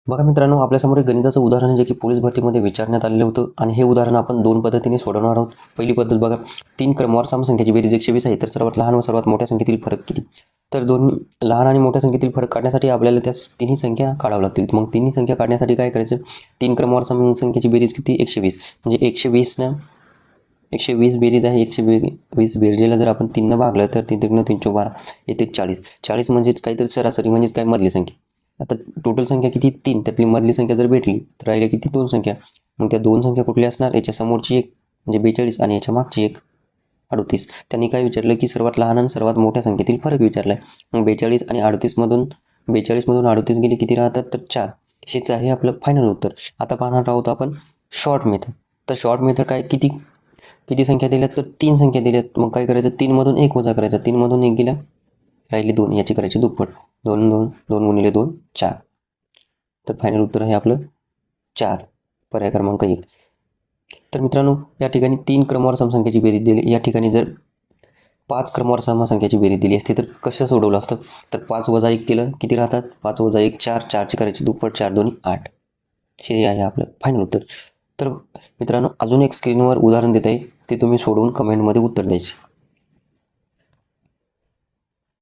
बघा मित्रांनो, आपल्यासमोर एक गणिताचं उदाहरण आहे जे की पोलीस भरतीमध्ये विचारण्यात आलेलं होतं आणि हे उदाहरण आपण दोन पद्धतीने सोडवणार आहोत. पहिली पद्धत बघा, 3 क्रमवार समसंख्येची बेरीज 120 आहे, तर सर्वात लहान व सर्वात मोठ्या संख्येतील फरक किती? तर दोन्ही लहान आणि मोठ्या संख्येतील फरक काढण्यासाठी आपल्याला त्या तिन्ही संख्या काढाव्या लागतील. मग तिन्ही संख्या काढण्यासाठी काय करायचं? 3 क्रमवार समसंख्येची बेरीज किती? 120. म्हणजे 120 ना 120 बेरीज आहे. 120 बेरजेला जर आपण 3 भागलं तर 3 त्रिक 3 12 येते 40. 40 म्हणजेच काहीतरी सरासरी, म्हणजेच काय मधली संख्या. आता टोटल संख्या किती? 3. त्यातली मधली संख्या जर भेटली तर राहिल्या किती? 2 संख्या. मग त्या 2 संख्या कुठल्या असणार? याच्या समोरची एक म्हणजे 42 आणि याच्या मागची एक 38. त्यांनी काय विचारलं की सर्वात लहान आणि सर्वात मोठ्या संख्येतील फरक विचारलाय. मग 42 आणि 38 मधून 38 गेले किती राहतात? तर 4. हेच आहे आपलं फायनल उत्तर. आता पाहणार आहोत आपण शॉर्ट मेथड. तर शॉर्ट मेथड काय? किती किती संख्या दिल्यात? तर 3 संख्या दिल्यात. मग काय करायचं? 3 मधून 1 वजा करायचा. 3 मधून 1 गेला, राहिली 2. याची करायची दुप्पट. 2 2 2 गुणिले 2 4. तर फायनल उत्तर आहे आपलं 4, पर्याय क्रमांक 1. तर मित्रांनो, या ठिकाणी 3 क्रमवार समसंख्येची बेरीज दिली. या ठिकाणी जर 5 क्रमवार समसंख्येची बेरीज दिली असती तर कसं सोडवलं असतं? तर 5 वजा 1 केलं किती राहतात? 5 वजा 1 4. 4ची करायची दुप्पट. 4 2 8. हे आहे आपलं फायनल उत्तर. तर मित्रांनो, अजून एक स्क्रीनवर उदाहरण देत आहे, ते तुम्ही सोडवून कमेंटमध्ये उत्तर द्यायचे.